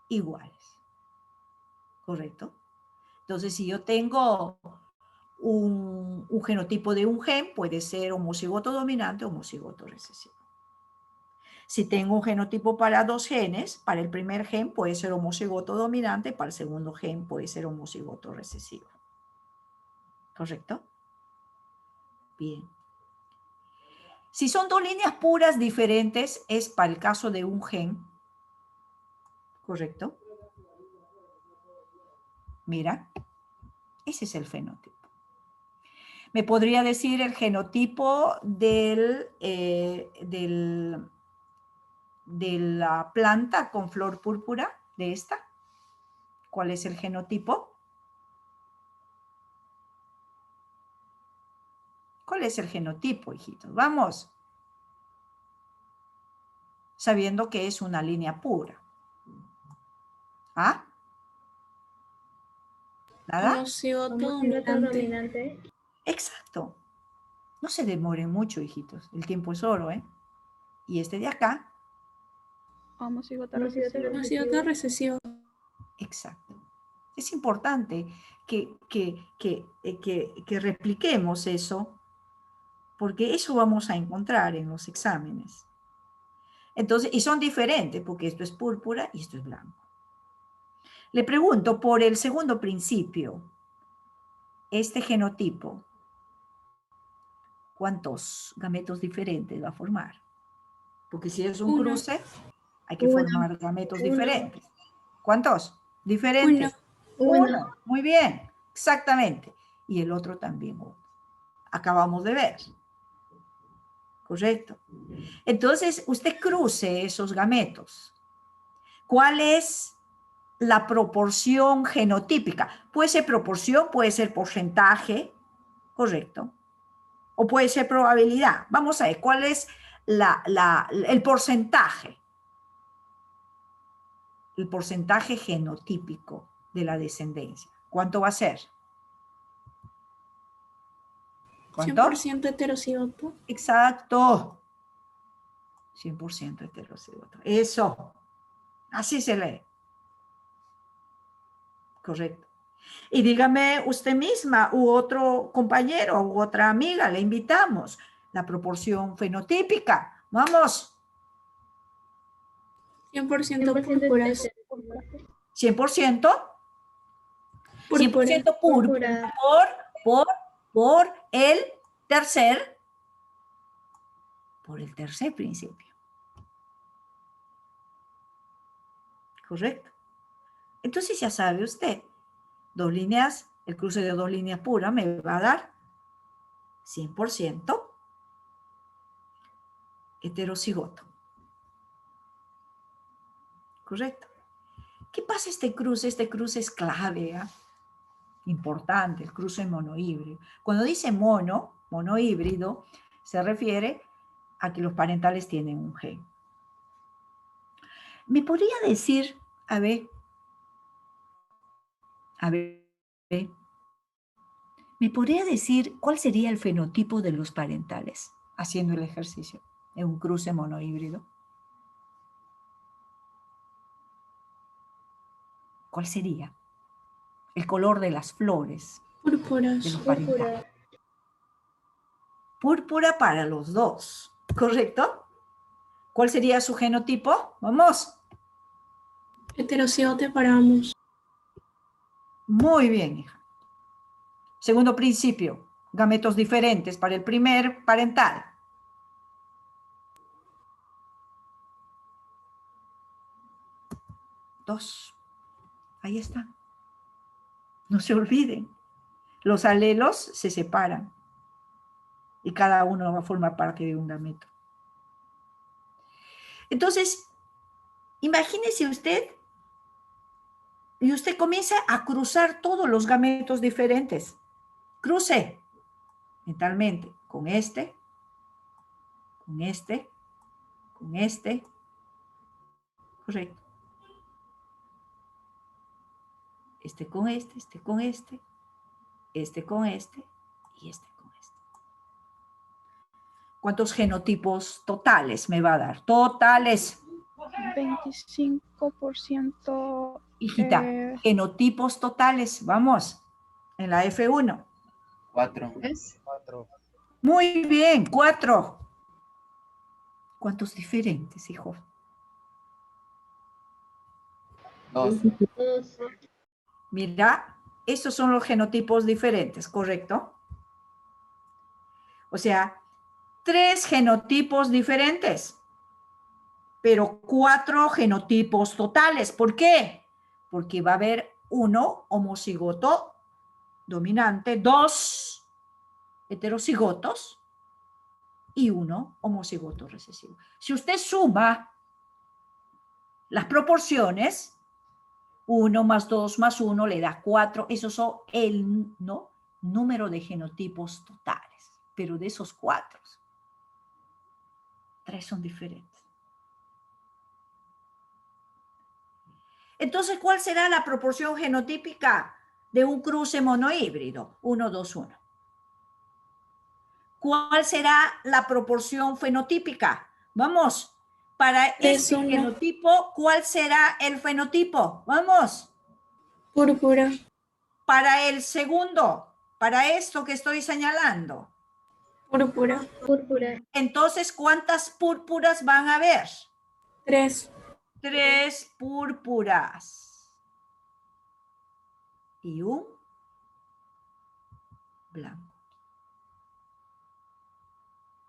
iguales. ¿Correcto? Entonces, si yo tengo un genotipo de un gen, puede ser homocigoto dominante o homocigoto recesivo. Si tengo un genotipo para dos genes, para el primer gen puede ser homocigoto dominante, para el segundo gen puede ser homocigoto recesivo. ¿Correcto? Bien. Si son dos líneas puras diferentes, es para el caso de un gen. ¿Correcto? Mira, ese es el fenotipo. Me podría decir el genotipo de la planta con flor púrpura, de esta. ¿Cuál es el genotipo? ¿Cuál es el genotipo, hijitos? Vamos. Sabiendo que es una línea pura. ¿Ah? ¿Nada? Homocigoto Homocigoto dominante. dominante. Exacto. No se demoren mucho, hijitos. El tiempo es oro, ¿eh? Y este de acá. Homocigoto Homocigoto recesivo. Homocigoto recesivo. Exacto. Es importante que repliquemos eso, porque eso vamos a encontrar en los exámenes. Entonces, y son diferentes, porque esto es púrpura y esto es blanco. Le pregunto, por el segundo principio, este genotipo, ¿cuántos gametos diferentes va a formar? Porque si es un cruce, hay que formar gametos diferentes. ¿Cuántos? Diferentes. Uno. Muy bien, exactamente. Y el otro también uno. Acabamos de ver. ¿Correcto? Entonces, usted cruce esos gametos. ¿Cuál es la proporción genotípica? Puede ser proporción, puede ser porcentaje, ¿correcto? O puede ser probabilidad. Vamos a ver, ¿cuál es el porcentaje? El porcentaje genotípico de la descendencia. ¿Cuánto va a ser? ¿Cuánto? 100% heterocigoto. Exacto. 100% heterocigoto. Eso. Así se lee. Correcto. Y dígame usted misma u otro compañero u otra amiga, le invitamos. La proporción fenotípica. Vamos. 100% púrpuras. 100%. 100% púrpura por el tercer principio. Correcto. Entonces ya sabe usted, dos líneas, el cruce de dos líneas puras me va a dar 100% heterocigoto. Correcto. ¿Qué pasa este cruce? Este cruce es clave, ¿eh? Importante, el cruce monohíbrido. Cuando dice monohíbrido, se refiere a que los parentales tienen un gen. ¿Me podría decir, a ver, ¿me podría decir cuál sería el fenotipo de los parentales haciendo el ejercicio en un cruce monohíbrido? ¿Cuál sería? El color de las flores. Púrpuras. De los parentales. Púrpura para los dos, ¿correcto? ¿Cuál sería su genotipo? Vamos. Heterocigote para ambos. Muy bien, hija. Segundo principio, gametos diferentes para el primer parental. Dos. Ahí está. No se olviden. Los alelos se separan y cada uno va a formar parte de un gameto. Entonces, imagínese usted, y usted comienza a cruzar todos los gametos diferentes. Cruce mentalmente con este, con este, con este. Correcto. Este con este, este con este, este con este y este con este. ¿Cuántos genotipos totales me va a dar? Totales. 25%. Hijita, genotipos totales. Vamos, en la F1. 4. Muy bien, 4. ¿Cuántos diferentes, hijo? 2. Mira, estos son los genotipos diferentes, ¿correcto? O sea, 3 genotipos diferentes, pero 4 genotipos totales. ¿Por qué? Porque va a haber 1 homocigoto dominante, 2 heterocigotos y 1 homocigoto recesivo. Si usted suma las proporciones, 1 más 2 más 1 le da 4. Esos son el número de genotipos totales. Pero de esos 4, 3 son diferentes. Entonces, ¿cuál será la proporción genotípica de un cruce monohíbrido? 1, 2, 1. ¿Cuál será la proporción fenotípica? Vamos, para este genotipo, ¿cuál será el fenotipo? Vamos. Púrpura. Para el segundo, para esto que estoy señalando. Púrpura. Púrpura. Entonces, ¿cuántas púrpuras van a haber? 3. 3 púrpuras. Y un blanco.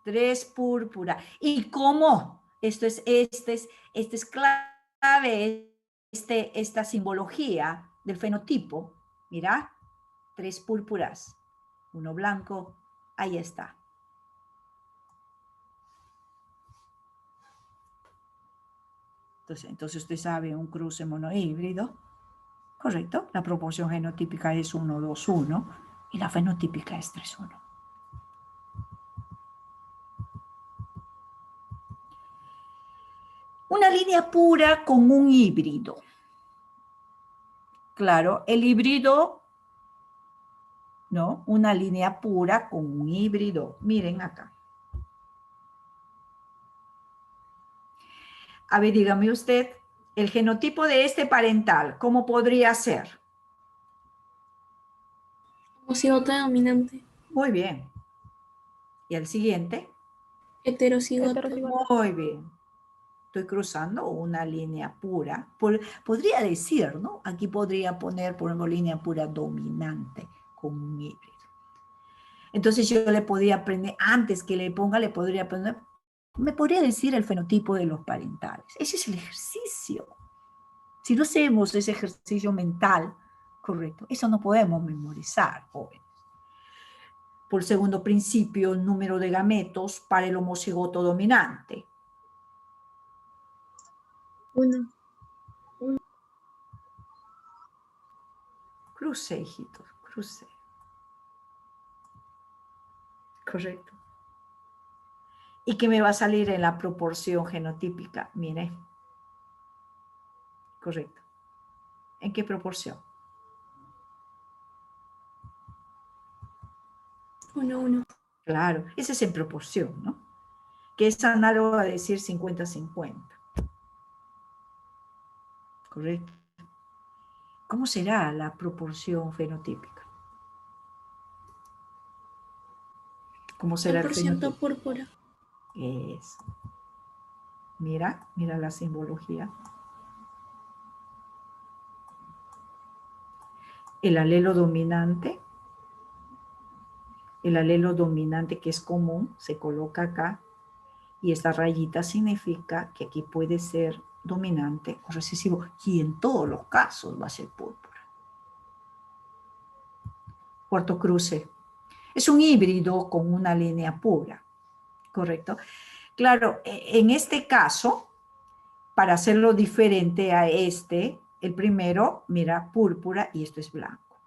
3 púrpuras. ¿Y cómo? Este es clave, esta simbología del fenotipo. Mira, 3 púrpuras, 1 blanco, ahí está. Entonces usted sabe un cruce monohíbrido, ¿correcto? La proporción genotípica es 1, 2, 1 y la fenotípica es 3, 1. Una línea pura con un híbrido. Claro, el híbrido, ¿no? Una línea pura con un híbrido. Miren acá. A ver, dígame usted, el genotipo de este parental, ¿cómo podría ser? Homocigoto dominante. Muy bien. ¿Y el siguiente? Heterocigoto. Muy bien. Estoy cruzando una línea pura. Podría decir, ¿no? Aquí podría poner, por ejemplo, línea pura dominante con un híbrido. Entonces yo le podría aprender, antes que le ponga, le podría poner, me podría decir el fenotipo de los parentales. Ese es el ejercicio. Si no hacemos ese ejercicio mental, correcto, eso no podemos memorizar, jóvenes. Por segundo principio, el número de gametos para el homocigoto dominante. 1. Cruce, hijitos, cruce. Correcto. ¿Y qué me va a salir en la proporción genotípica? Mire. Correcto. ¿En qué proporción? 1, 1. Claro, ese es en proporción, ¿no? Que es análogo a decir 50-50. Correcto. ¿Cómo será la proporción fenotípica? ¿Cómo será el 100% fenotipo? púrpura. Eso. Mira la simbología. El alelo dominante que es común, se coloca acá, y esta rayita significa que aquí puede ser dominante o recesivo, y en todos los casos va a ser púrpura. Cuarto cruce. Es un híbrido con una línea pura, ¿correcto? Claro, en este caso, para hacerlo diferente a este, el primero, mira, púrpura, y esto es blanco.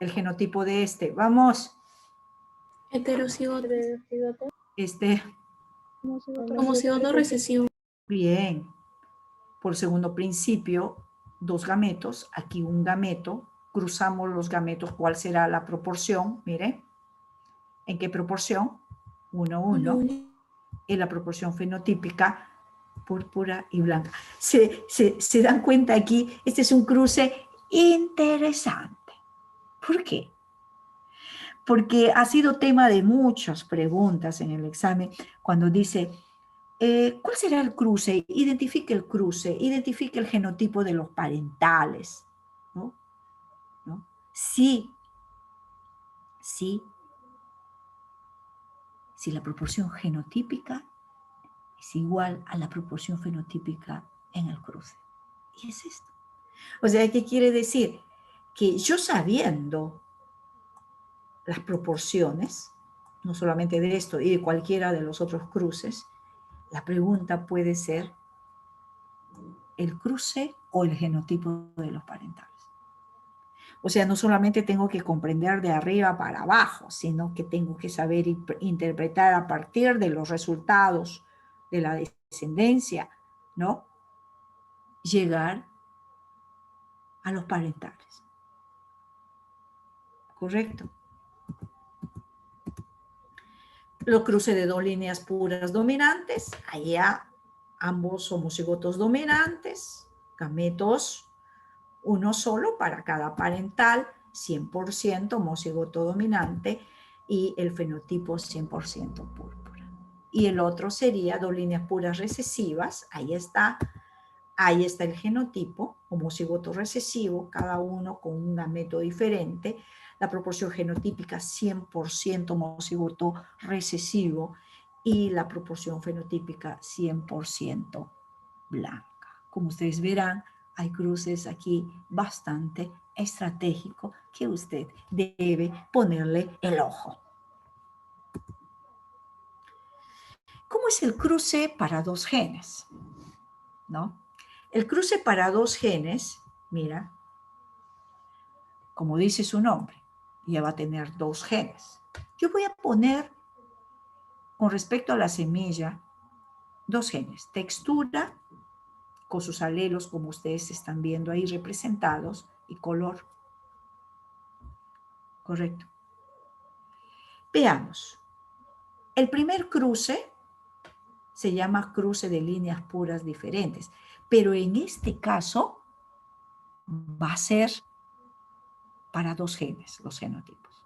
El genotipo de este, vamos. Heterocigoto. Este, Homocigoto recesivo. bien. Por segundo principio, 2 gametos, aquí un gameto, cruzamos los gametos, ¿cuál será la proporción? Mire, ¿en qué proporción? 1, 1. En la proporción fenotípica, púrpura y blanca. ¿Se dan cuenta aquí? Este es un cruce interesante. ¿Por qué? Porque ha sido tema de muchas preguntas en el examen cuando dice, ¿cuál será el cruce? Identifique el cruce, identifique el genotipo de los parentales. ¿No? Si la proporción genotípica es igual a la proporción fenotípica en el cruce. Y es esto. O sea, ¿qué quiere decir? Que yo sabiendo las proporciones, no solamente de esto y de cualquiera de los otros cruces, la pregunta puede ser el cruce o el genotipo de los parentales. O sea, no solamente tengo que comprender de arriba para abajo, sino que tengo que saber interpretar a partir de los resultados de la descendencia, ¿no? Llegar a los parentales. ¿Correcto? Los cruces de 2 líneas puras dominantes, allá ambos homocigotos dominantes, gametos Uno solo para cada parental, 100% homocigoto dominante y el fenotipo 100% púrpura. Y el otro sería 2 líneas puras recesivas. Ahí está el genotipo, homocigoto recesivo, cada uno con un gameto diferente. La proporción genotípica 100% homocigoto recesivo y la proporción fenotípica 100% blanca. Como ustedes verán, hay cruces aquí bastante estratégicos que usted debe ponerle el ojo. ¿Cómo es el cruce para 2 genes? ¿No? El cruce para 2 genes, mira, como dice su nombre, ya va a tener 2 genes. Yo voy a poner, con respecto a la semilla, 2 genes. Textura, con sus alelos, como ustedes están viendo ahí representados, y color. Correcto. Veamos. El primer cruce se llama cruce de líneas puras diferentes, pero en este caso va a ser para 2 genes, los genotipos.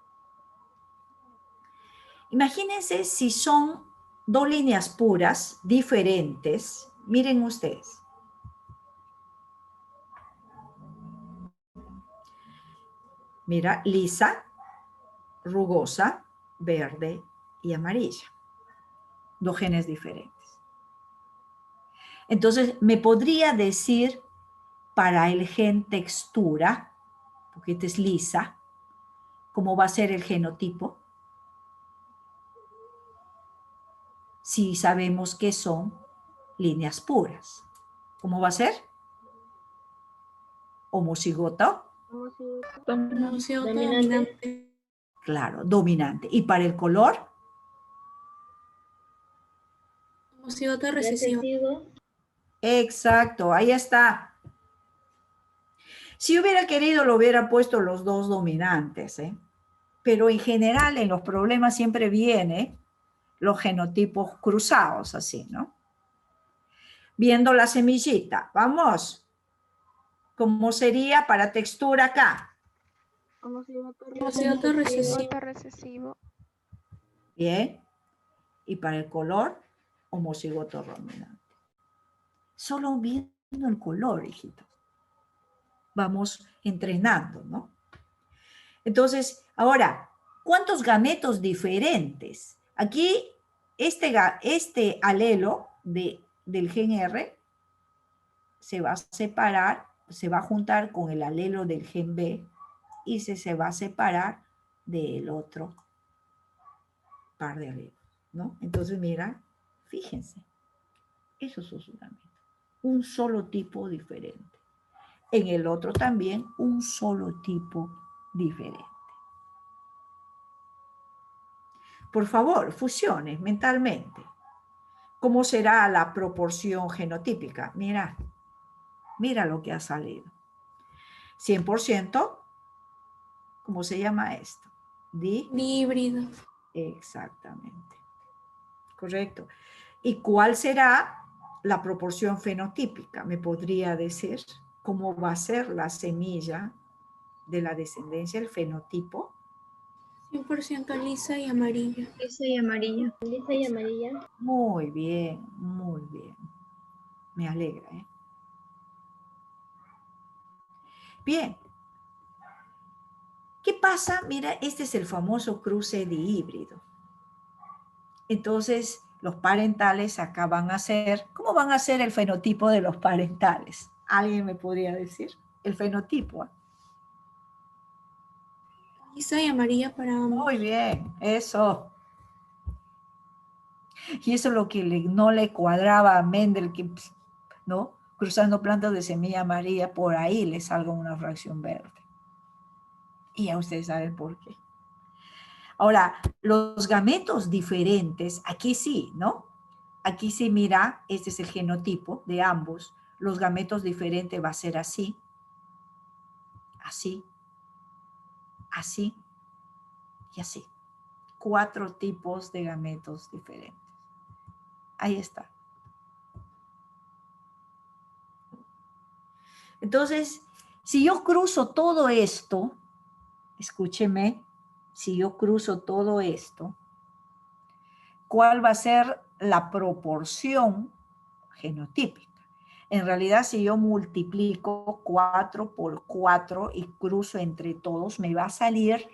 Imagínense si son 2 líneas puras diferentes. Miren ustedes. Mira, lisa, rugosa, verde y amarilla. 2 genes diferentes. Entonces, me podría decir para el gen textura, porque esta es lisa, cómo va a ser el genotipo. Si sabemos que son líneas puras. ¿Cómo va a ser? Homocigoto. Homocigoto dominante. Claro, dominante. ¿Y para el color? Homocigoto recesivo. Exacto, ahí está. Si hubiera querido, lo hubiera puesto los 2 dominantes, ¿eh? Pero en general en los problemas siempre viene los genotipos cruzados, así, ¿no? Viendo la semillita, vamos. ¿Cómo sería para textura acá? Homocigoto Homocigoto recesivo. recesivo. Bien. Y para el color, homocigoto dominante. Solo viendo el color, hijitos. Vamos entrenando, ¿no? Entonces, ahora, ¿cuántos gametos diferentes? Aquí, este alelo del gen R se va a separar, se va a juntar con el alelo del gen B y se va a separar del otro par de alelos, ¿no? Entonces, mira, fíjense, esos son sus gametos. Un solo tipo diferente. En el otro también un solo tipo diferente. Por favor, fusiones mentalmente. ¿Cómo será la proporción genotípica? Mira, mira lo que ha salido. 100%, ¿cómo se llama esto? Híbrido. Exactamente. Correcto. ¿Y cuál será la proporción fenotípica? ¿Me podría decir cómo va a ser la semilla de la descendencia, el fenotipo? 100% lisa y amarilla. Lisa y amarilla. Lisa y amarilla. Muy bien, muy bien. Me alegra, ¿eh? Bien. ¿Qué pasa? Mira, este es el famoso cruce de híbrido. Entonces, los parentales acá van a ser, ¿cómo van a ser el fenotipo de los parentales? ¿Alguien me podría decir? El fenotipo. Lisa y amarilla para ambos. Muy bien, eso. Y eso es lo que no le cuadraba a Mendel, que, ¿no? Cruzando plantas de semilla amarilla, por ahí le salga una fracción verde. Y ya ustedes saben por qué. Ahora, los gametos diferentes, aquí sí, ¿no? Aquí sí, mira, este es el genotipo de ambos. Los gametos diferentes va a ser así, así, así y así. 4 tipos de gametos diferentes. Ahí está. Entonces, Si yo cruzo todo esto, escúcheme, si yo cruzo todo esto, ¿cuál va a ser la proporción genotípica? En realidad, si yo multiplico 4 por 4 y cruzo entre todos, me va a salir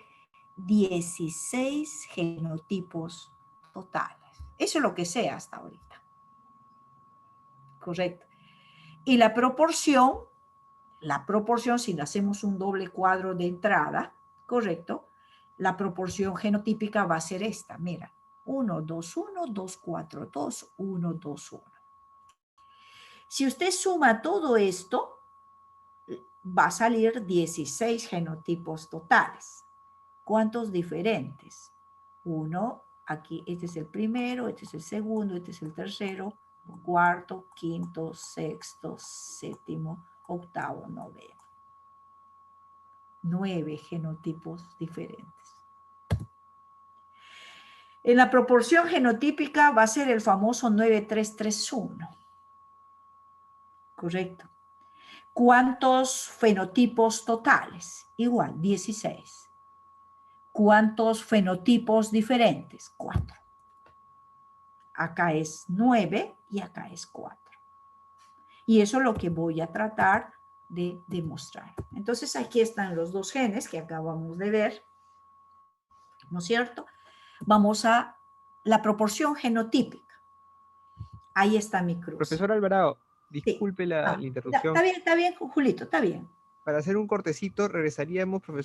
16 genotipos totales. Eso es lo que sé hasta ahorita. Correcto. Y la proporción, si le hacemos un doble cuadro de entrada, correcto, la proporción genotípica va a ser esta, mira, 1, 2, 1, 2, 4, 2, 1, 2, 1. Si usted suma todo esto, va a salir 16 genotipos totales. ¿Cuántos diferentes? Uno, aquí, este es el primero, este es el segundo, este es el tercero, cuarto, quinto, sexto, séptimo, octavo, noveno. 9 genotipos diferentes. En la proporción genotípica va a ser el famoso 9331. Correcto. ¿Cuántos fenotipos totales? Igual, 16. ¿Cuántos fenotipos diferentes? 4. Acá es 9 y acá es 4. Y eso es lo que voy a tratar de demostrar. Entonces aquí están los dos genes que acabamos de ver, ¿no es cierto? Vamos a la proporción genotípica. Ahí está mi cruz. Profesor Alvarado, disculpe Sí. la interrupción. Está bien, Julito, está bien. Para hacer un cortecito, regresaríamos, profesor.